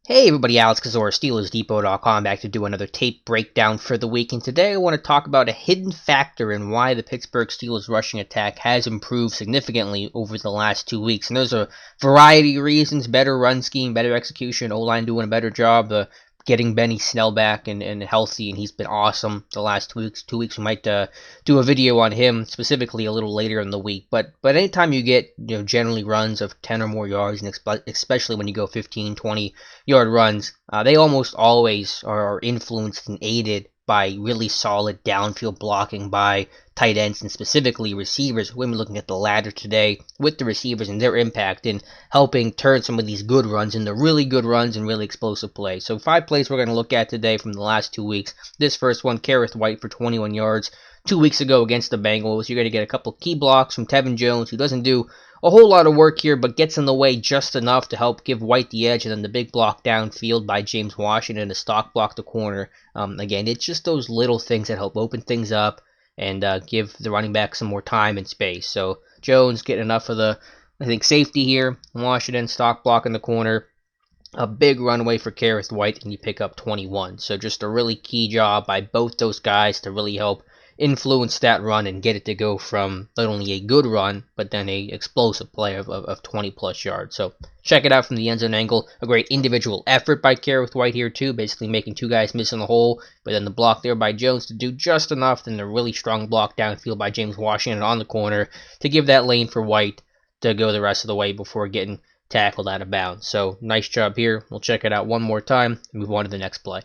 Hey everybody, Alex Kozora, SteelersDepot.com, back to do another tape breakdown for the week. And today I want to talk about a hidden factor in why the Pittsburgh Steelers rushing attack has improved significantly over the last 2 weeks. And there's a variety of reasons: better run scheme, better execution, O-line doing a better job, getting Benny Snell back and healthy, and he's been awesome the last 2 weeks. 2 weeks, we might do a video on him specifically a little later in the week. But anytime you get generally runs of 10 or more yards, and especially when you go 15, 20-yard runs, they almost always are influenced and aided by really solid downfield blocking by tight ends and specifically receivers. We're looking at the ladder today with the receivers and their impact in helping turn some of these good runs into really good runs and really explosive plays. So 5 plays we're going to look at today from the last 2 weeks. This first one, Kerrith Whyte for 21 yards. 2 weeks ago against the Bengals, you're going to get a couple key blocks from Tevin Jones, who doesn't do a whole lot of work here, but gets in the way just enough to help give Whyte the edge, and then the big block downfield by James Washington, the stock block the corner. Again, it's just those little things that help open things up and give the running back some more time and space. So Jones getting enough of the, safety here. Washington, stock block in the corner. A big runway for Kerrith Whyte, and you pick up 21. So just a really key job by both those guys to really help influence that run and get it to go from not only a good run, but then a explosive play of 20 plus yards. So check it out from the end zone angle. A great individual effort by Kerrith Whyte here too, basically making 2 guys miss in the hole, but then the block there by Jones to do just enough, then the really strong block downfield by James Washington on the corner to give that lane for Whyte to go the rest of the way before getting tackled out of bounds. So nice job here. We'll check it out one more time and move on to the next play.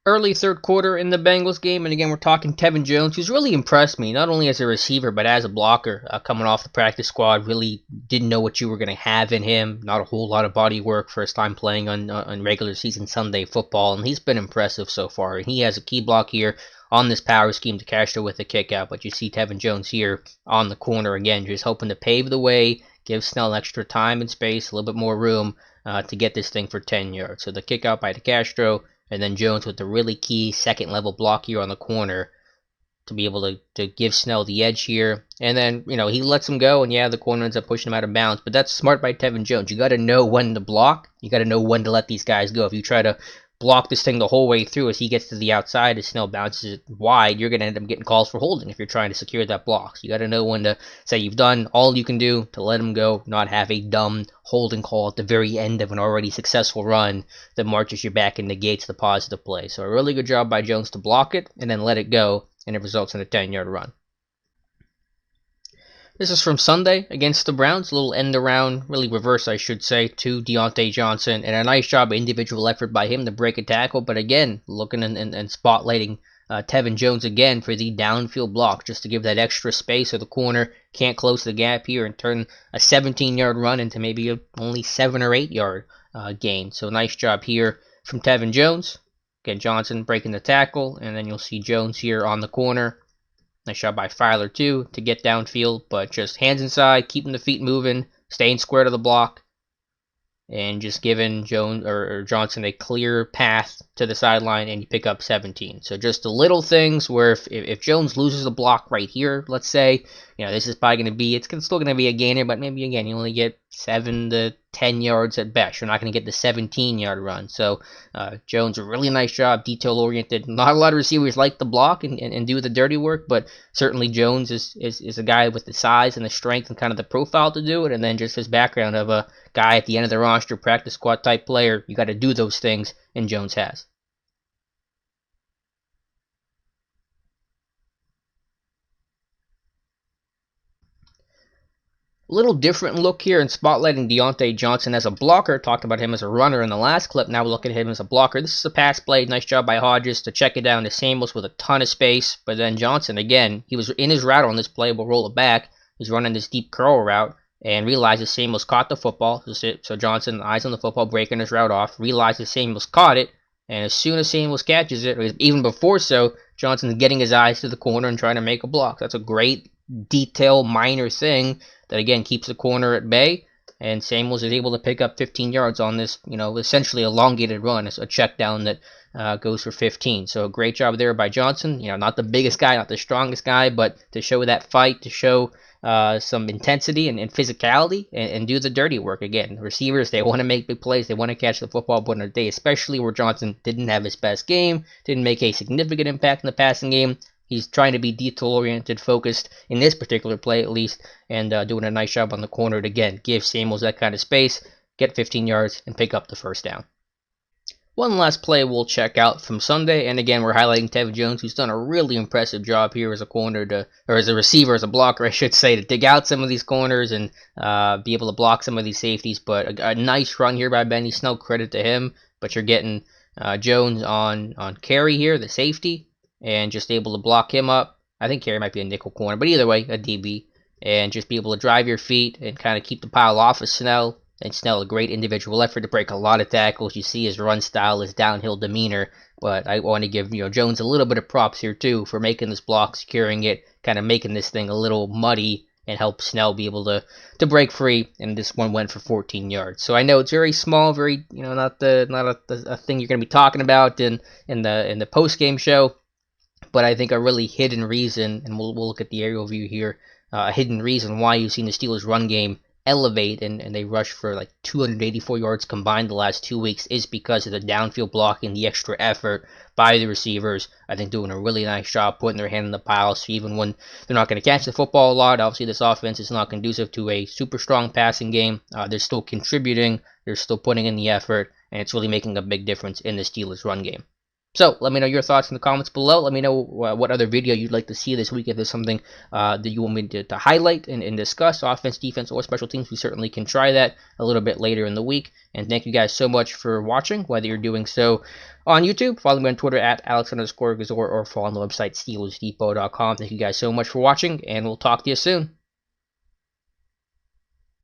Early third quarter in the Bengals game, and again, we're talking Tevin Jones, who's really impressed me, not only as a receiver, but as a blocker. Coming off the practice squad, really didn't know what you were going to have in him. Not a whole lot of body work, first time playing on regular season Sunday football, and he's been impressive so far. And he has a key block here on this power scheme to Castro with a kick out, but you see Tevin Jones here on the corner again, just hoping to pave the way, give Snell extra time and space, a little bit more room to get this thing for 10 yards. So the kick out by De Castro, and then Jones with the really key second level block here on the corner to be able to give Snell the edge here. And then, he lets him go, and yeah, the corner ends up pushing him out of bounds. But that's smart by Tevin Jones. You got to know when to block. You got to know when to let these guys go. If you try to block this thing the whole way through as he gets to the outside, as Snell bounces it wide, you're going to end up getting calls for holding if you're trying to secure that block. So you got to know when to say you've done all you can do to let him go, not have a dumb holding call at the very end of an already successful run that marches you back and negates the positive play. So a really good job by Jones to block it and then let it go, and it results in a 10-yard run. This is from Sunday against the Browns. A little end around, really reverse, I should say, to Deante Johnson. And a nice job, individual effort by him to break a tackle. But again, looking and spotlighting Tevin Jones again for the downfield block, just to give that extra space so the corner can't close the gap here and turn a 17-yard run into maybe a only 7 or 8-yard gain. So nice job here from Tevin Jones. Again, Johnson breaking the tackle, and then you'll see Jones here on the corner. Nice shot by Filer, too, to get downfield, but just hands inside, keeping the feet moving, staying square to the block, and just giving Jones or Johnson a clear path to the sideline, and you pick up 17. So just the little things where if Jones loses the block right here, let's say, this is probably going to be, it's still going to be a gainer, but maybe, again, you only get 7 to 10 yards at best. You're not going to get the 17-yard run. So Jones, a really nice job, detail-oriented. Not a lot of receivers like to block and do the dirty work, but certainly Jones is a guy with the size and the strength and kind of the profile to do it, and then just his background of a guy at the end of the roster, practice squad type player. You got to do those things, and Jones has. Little different look here in spotlighting Deante Johnson as a blocker. Talked about him as a runner in the last clip. Now we look at him as a blocker. This is a pass play. Nice job by Hodges to check it down to Samuels with a ton of space. But then Johnson, again, he was in his route on this play. We'll roll it back. He's running this deep curl route and realizes Samuels caught the football. So Johnson, eyes on the football, breaking his route off. Realizes Samuels caught it. And as soon as Samuels catches it, or even before so, Johnson's getting his eyes to the corner and trying to make a block. That's a great detail, minor thing that, again, keeps the corner at bay. and Samuels is able to pick up 15 yards on this, essentially elongated run. It's a check down that goes for 15. So great job there by Johnson. Not the biggest guy, not the strongest guy, but to show that fight, to show some intensity and physicality, and do the dirty work again. Receivers, they want to make big plays, they want to catch the football, but on a day especially where Johnson didn't have his best game, didn't make a significant impact in the passing game, he's trying to be detail-oriented, focused in this particular play at least, and doing a nice job on the corner to, again, give Samuels that kind of space, get 15 yards, and pick up the first down. One last play we'll check out from Sunday, and again, we're highlighting Tevin Jones, who's done a really impressive job here as a corner or as a receiver, as a blocker, I should say, to dig out some of these corners and be able to block some of these safeties. But a nice run here by Benny Snell, credit to him. But you're getting Jones on Carey here, the safety, and just able to block him up. I think Carey might be a nickel corner, but either way, a DB, and just be able to drive your feet and kind of keep the pile off of Snell. And Snell, a great individual effort to break a lot of tackles. You see his run style, his downhill demeanor. But I want to give Jones a little bit of props here too for making this block, securing it, kind of making this thing a little muddy, and help Snell be able to break free. And this one went for 14 yards. So I know it's very small, very not a thing you're going to be talking about in the post game show. But I think a really hidden reason, and we'll look at the aerial view here, a hidden reason why you've seen the Steelers' run game elevate and they rush for like 284 yards combined the last 2 weeks is because of the downfield blocking, the extra effort by the receivers. I think doing a really nice job putting their hand in the pile, so even when they're not going to catch the football a lot, obviously this offense is not conducive to a super strong passing game. They're still contributing, they're still putting in the effort, and it's really making a big difference in the Steelers' run game. So let me know your thoughts in the comments below. Let me know what other video you'd like to see this week. If there's something that you want me to highlight and discuss, offense, defense, or special teams, we certainly can try that a little bit later in the week. And thank you guys so much for watching, whether you're doing so on YouTube, follow me on Twitter at Alex_Kozora, or follow on the website SteelersDepot.com. Thank you guys so much for watching, and we'll talk to you soon.